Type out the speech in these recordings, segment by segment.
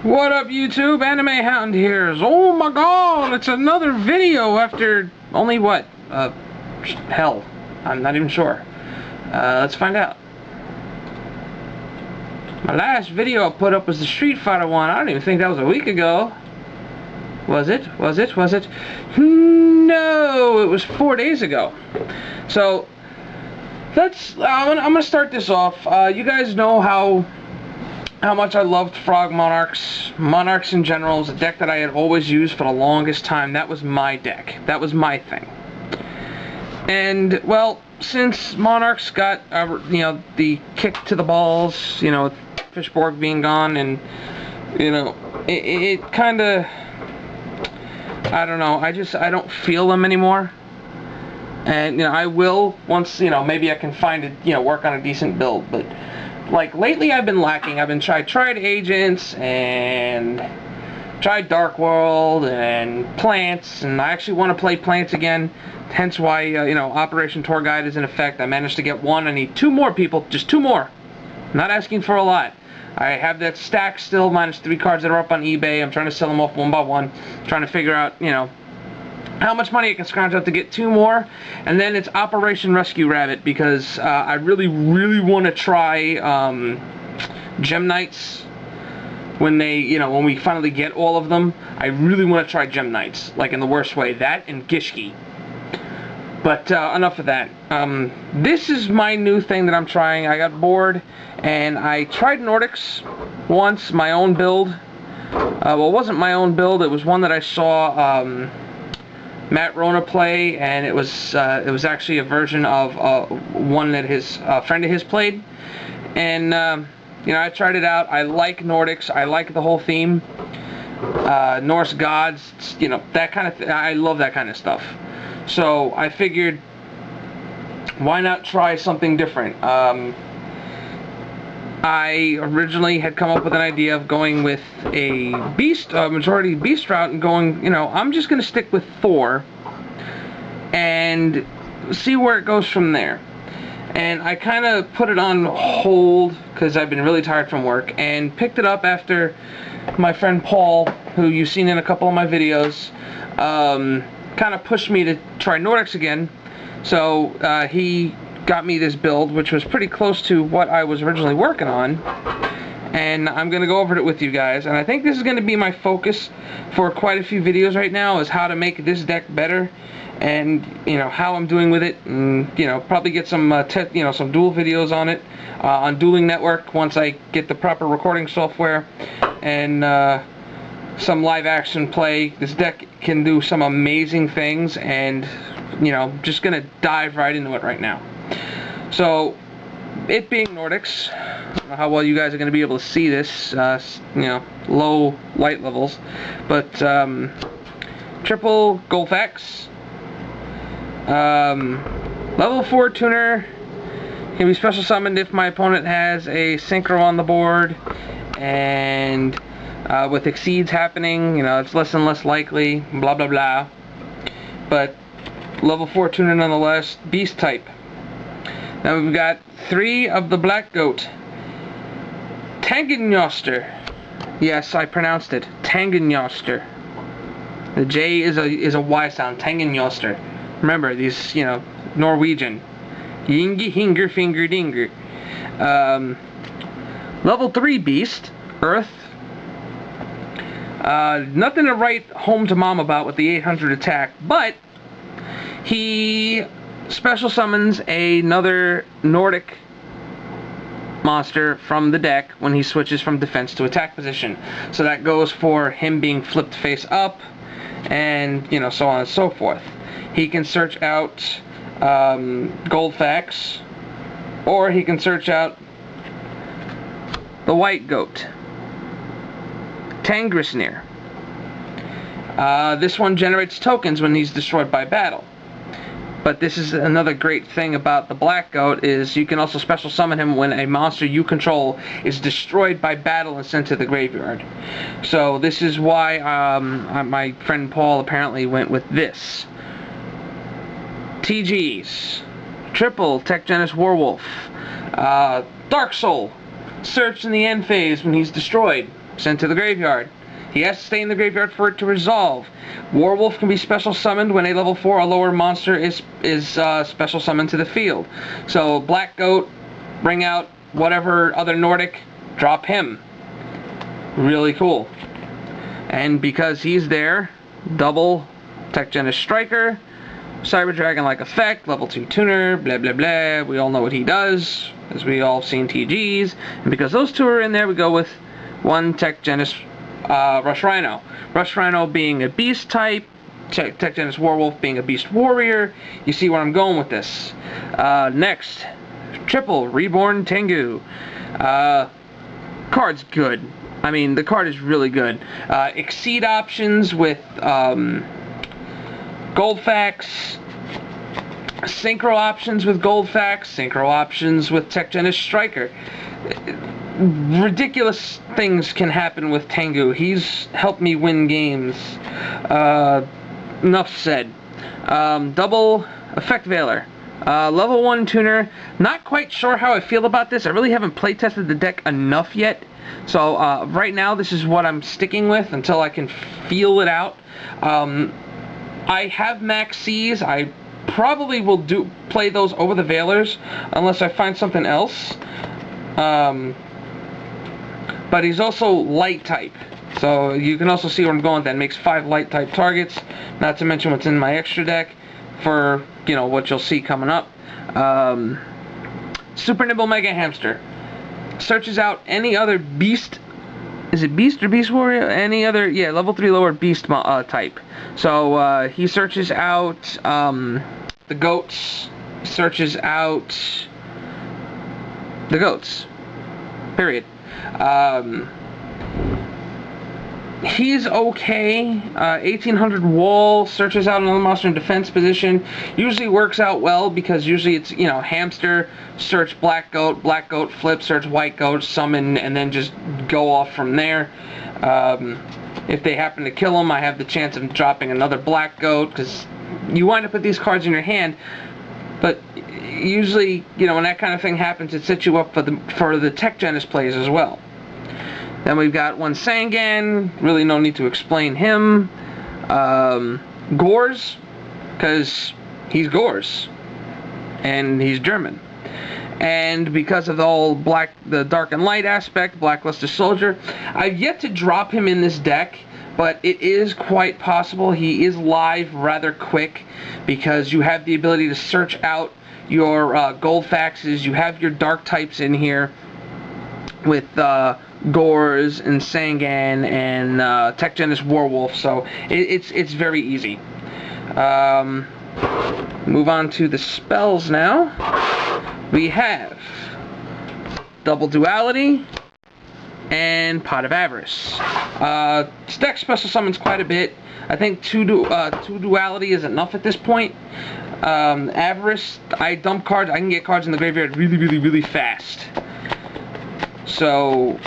What up, YouTube? Anime Hound here. Oh my god, it's another video after only what? Hell, I'm not even sure. Let's find out. My last video I put up was the Street Fighter one. I don't even think that was a week ago. Was it? No, it was 4 days ago. So, I'm gonna start this off. You guys know how much I loved Frog Monarchs. Monarchs in general is a deck that I had always used for the longest time. That was my deck. That was my thing. And, well, since Monarchs got, the kick to the balls, with Fishborg being gone, and, it kind of, I don't know, I don't feel them anymore. And, I will, once, maybe I can find it, work on a decent build, but like lately I've been lacking. I've been tried Agents and tried Dark World and Plants, and I actually want to play Plants again, hence why Operation Tour Guide is in effect. I managed to get one. I need 2 more people, just 2 more. I'm not asking for a lot. I have that stack still minus 3 cards that are up on eBay. I'm trying to sell them off one by one, trying to figure out how much money I can scrounge up to get 2 more, and then it's Operation Rescue Rabbit, because I really want to try Gem Knights when they, when we finally get all of them. I really want to try Gem Knights, like in the worst way. That and Gishki. But enough of that. This is my new thing that I'm trying. I got bored, and I tried Nordics once, my own build. Well, it wasn't my own build. It was one that I saw Matt Rona play, and it was actually a version of one that his friend of his played, and I tried it out. I like Nordics. I like the whole theme. Norse gods, that kind of I love that kind of stuff. So I figured, why not try something different? I originally had come up with an idea of going with a majority beast route, and going, I'm just going to stick with Thor and see where it goes from there. And I kind of put it on hold because I've been really tired from work, and picked it up after my friend Paul, who you've seen in a couple of my videos, kind of pushed me to try Nordics again. So he got me this build, which was pretty close to what I was originally working on, and I'm going to go over it with you guys. And I think this is going to be my focus for quite a few videos right now, is how to make this deck better, and how I'm doing with it, and probably get some some duel videos on it on Dueling Network once I get the proper recording software, and some live action play. This deck can do some amazing things, and just gonna dive right into it right now. So, it being Nordics, I don't know how well you guys are going to be able to see this, low light levels, but triple Goldfax, level 4 tuner, can be special summoned if my opponent has a synchro on the board, and with exceeds happening, it's less and less likely, blah blah blah, but level 4 tuner nonetheless. Beast type. Now we've got 3 of the Black Goat. Tangenjoster. Yes, I pronounced it. Tangenjoster. The J is a Y sound. Tangenjoster. Remember, these, Norwegian. Yingy, hinger, finger, dinger. Level 3 Beast. Earth. Nothing to write home to mom about with the 800 attack, but he special summons another Nordic monster from the deck when he switches from defense to attack position. So that goes for him being flipped face up, and so on and so forth. He can search out Goldfax, or he can search out the White Goat, Tangrisnir. This one generates tokens when he's destroyed by battle. But this is another great thing about the Black Goat, is you can also special summon him when a monster you control is destroyed by battle and sent to the graveyard. So this is why my friend Paul apparently went with this. TGs. Triple Tech Genis Werewolf. Dark Soul. Search in the end phase when he's destroyed. sent to the graveyard. He has to stay in the graveyard for it to resolve. Warwolf can be special summoned when a level 4 or lower monster is special summoned to the field. So Black Goat, bring out whatever other Nordic, drop him. Really cool. And because he's there, double Tech Genis Striker, Cyber Dragon-like effect, level 2 tuner, blah blah blah. We all know what he does, as we all have seen TGs. And because those two are in there, we go with one Tech Genis Rush Rhino. Rush Rhino being a beast type, Tech Genis Warwolf being a beast warrior. You see where I'm going with this. Next, triple Reborn Tengu. Card's good. I mean, the card is really good. Exceed options with Goldfax, Synchro options with Goldfax, Synchro options with Tech Genis Striker. Ridiculous things can happen with Tengu. He's helped me win games. Enough said. Double Effect Veiler. Level 1 tuner. Not quite sure how I feel about this. I really haven't playtested the deck enough yet. So right now this is what I'm sticking with until I can feel it out. I have Max C's. I probably will play those over the Veilers unless I find something else. But he's also light type, so you can also see where I'm going with that. It makes 5 light type targets, not to mention what's in my extra deck for, you know, what you'll see coming up. Super Nimble Mega Hamster searches out any other beast. Is it beast or beast warrior? Any other, yeah, level 3 lower beast type. So he searches out the goats, searches out the goats, period. He's okay. 1800 wall, searches out another monster in defense position. Usually works out well because usually it's, you know, hamster, search black goat flip, search white goat, summon, and then just go off from there. If they happen to kill him, I have the chance of dropping another black goat, because you wind up with these cards in your hand, but usually, you know, when that kind of thing happens, it sets you up for the Tech Genis plays as well. Then we've got one Sangan, really no need to explain him. Gors, because he's Gors, and he's German. And because of the dark and light aspect, Blackluster Soldier, I've yet to drop him in this deck, but it is quite possible. He is live rather quick, because you have the ability to search out your Goldfaxes, you have your dark types in here with Gors and Sangan and Tech Genis Warwolf, so it's very easy. Move on to the spells now. We have Double Duality and Pot of Avarice. This deck special summons quite a bit. I think two Duality is enough at this point. Avarice, I dump cards. I can get cards in the graveyard really fast. So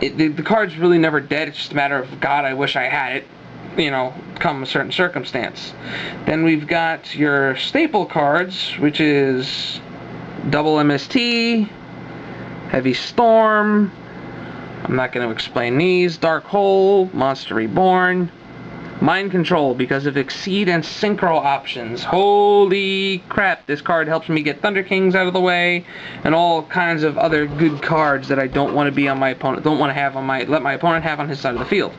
the card's really never dead. It's just a matter of, God, I wish I had it, you know, come a certain circumstance. Then we've got your staple cards, which is Double MST, Heavy Storm. I'm not going to explain these. Dark Hole, Monster Reborn, Mind Control because of Exceed and Synchro options. Holy crap, this card helps me get Thunder Kings out of the way and all kinds of other good cards that I don't want to be on my opponent, don't want to have on let my opponent have on his side of the field.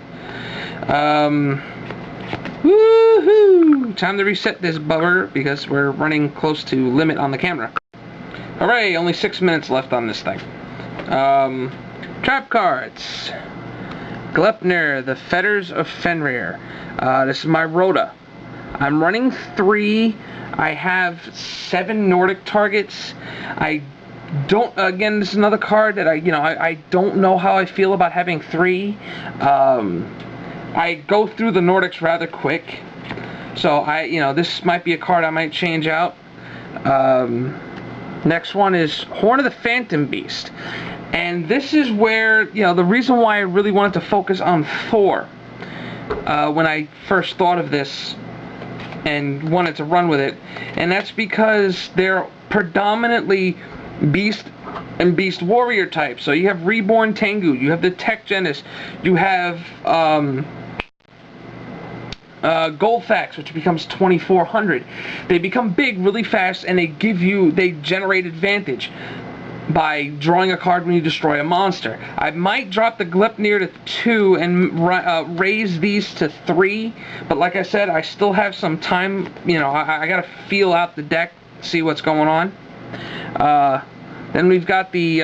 Woohoo! Time to reset this bubber because we're running close to limit on the camera. Alright, only 6 minutes left on this thing. Trap cards. Gleipnir, the Fetters of Fenrir. This is my Rhoda. I'm running 3. I have 7 Nordic targets. I don't, again, this is another card that I don't know how I feel about having 3. I go through the Nordics rather quick. So this might be a card I might change out. Next one is Horn of the Phantom Beast. And this is where, the reason why I really wanted to focus on Thor when I first thought of this and wanted to run with it. And that's because they're predominantly beast and Beast Warrior type. So you have Reborn Tengu, you have the Tech Genis, you have Goldfax, which becomes 2400. They become big really fast, and they generate advantage by drawing a card when you destroy a monster. I might drop the Gleipnir to 2 and raise these to 3, but like I said, I still have some time. You know, I gotta feel out the deck, see what's going on. Then we've got the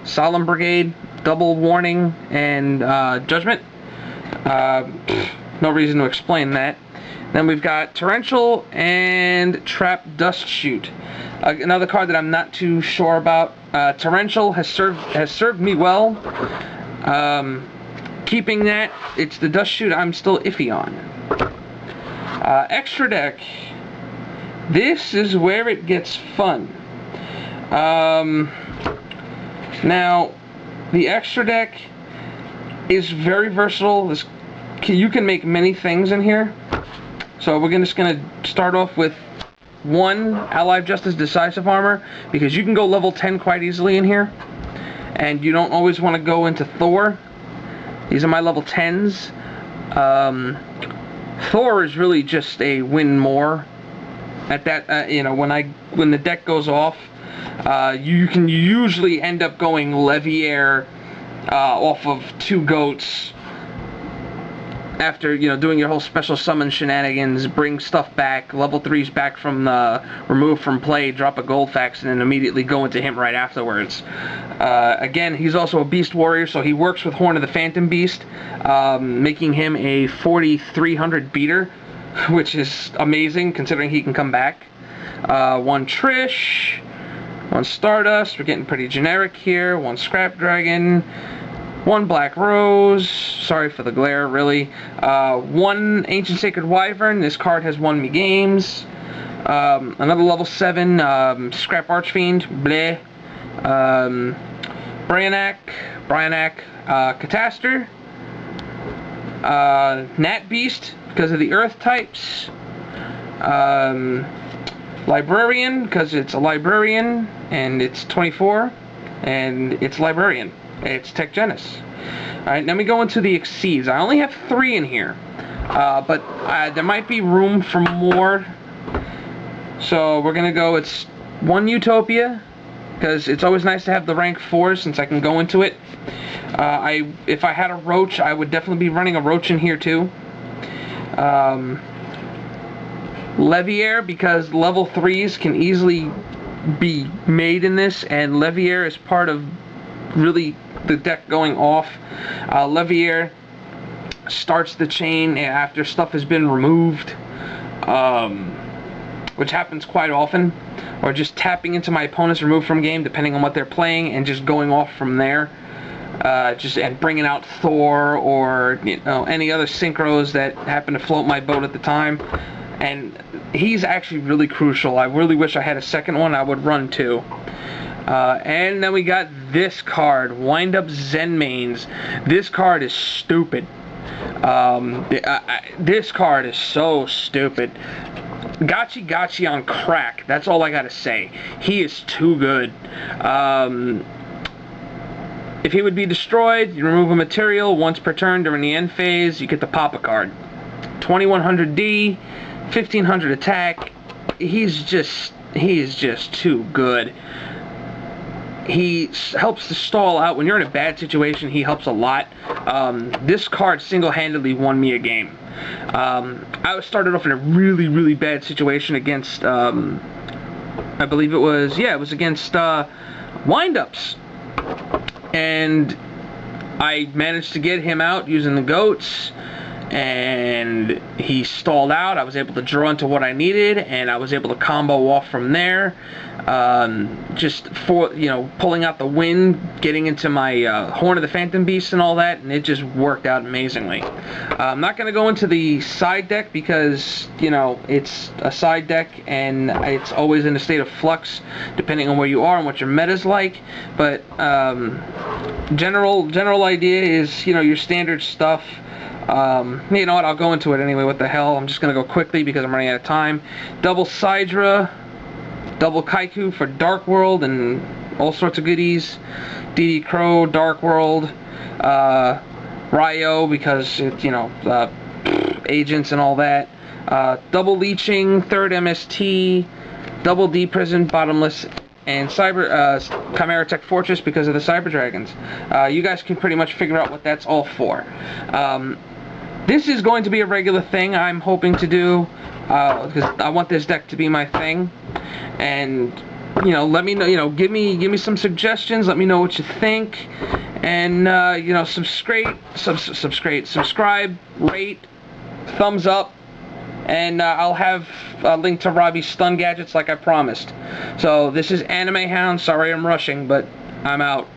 Solemn Brigade, Double Warning, and Judgment. No reason to explain that. Then we've got Torrential and Trap Dust Shoot. Another card that I'm not too sure about. Torrential has served me well. Keeping that, it's the Dust Shoot I'm still iffy on. Extra deck. This is where it gets fun. Now, the extra deck is very versatile. You can make many things in here. So we're just going to start off with 1 Allied Justice Decisive Armor, because you can go level 10 quite easily in here, and you don't always want to go into Thor. These are my level 10s. Thor is really just a win more. At that, you know, when the deck goes off, you can usually end up going Leviair off of 2 goats. After, you know, doing your whole special summon shenanigans, bring stuff back, level 3s back from removed from play, drop a Goldfax, and then immediately go into him right afterwards. Again, he's also a Beast Warrior, so he works with Horn of the Phantom Beast, making him a 4300 beater, which is amazing considering he can come back. 1 Trish, 1 Stardust, we're getting pretty generic here, 1 Scrap Dragon, 1 Black Rose, sorry for the glare, really. 1 Ancient Sacred Wyvern, this card has won me games. Another level 7, Scrap Archfiend, bleh. Bryanak, Catastor. Nat Beast, because of the Earth types. Librarian, because it's a Librarian, and it's 24, and it's Librarian. It's Tech Genis. Alright, then we go into the Exceeds. I only have 3 in here, but there might be room for more. So we're going to go, it's 1 Utopia, because it's always nice to have the rank 4 since I can go into it. If I had a Roach, I would definitely be running a Roach in here too. Leviair, because level 3s can easily be made in this, and Leviair is part of really the deck going off. Leviair starts the chain after stuff has been removed, which happens quite often, or just tapping into my opponent's removed from game depending on what they're playing and just going off from there, and bringing out Thor or, you know, any other synchros that happen to float my boat at the time. And he's actually really crucial. I really wish I had a second one. I would run 2. And then we got this card, Wind Up Zenmaines. This card is stupid. This card is so stupid. Gachi on crack. That's all I gotta say. He is too good. If he would be destroyed, you remove a material once per turn during the end phase, you get the Papa card. 2100D, 1500 attack. He is just too good. He helps to stall out. When you're in a bad situation, he helps a lot. This card single-handedly won me a game. I started off in a really, really bad situation against, I believe it was against Wind-Ups. And I managed to get him out using the goats, and he stalled out. I was able to draw into what I needed, and I was able to combo off from there. Just for, you know, pulling out the wind, getting into my Horn of the Phantom Beast and all that, and it just worked out amazingly. I'm not going to go into the side deck because, you know, it's a side deck and it's always in a state of flux depending on where you are and what your meta's like. But general idea is, you know, your standard stuff. You know what, I'll go into it anyway, what the hell. I'm just going to go quickly because I'm running out of time. Double Sidra, double Kaiku for Dark World and all sorts of goodies. DD Crow, Dark World, Ryo, because it, you know, agents and all that. Double Leeching, Third MST, Double D Prison, Bottomless, and Chimera Tech Fortress because of the Cyber Dragons. You guys can pretty much figure out what that's all for. This is going to be a regular thing I'm hoping to do, because I want this deck to be my thing. And you know, let me know. You know, give me some suggestions. Let me know what you think, and you know, subscribe, rate, thumbs up, and I'll have a link to Robbie's stun gadgets like I promised. So this is Anime Hound. Sorry I'm rushing, but I'm out.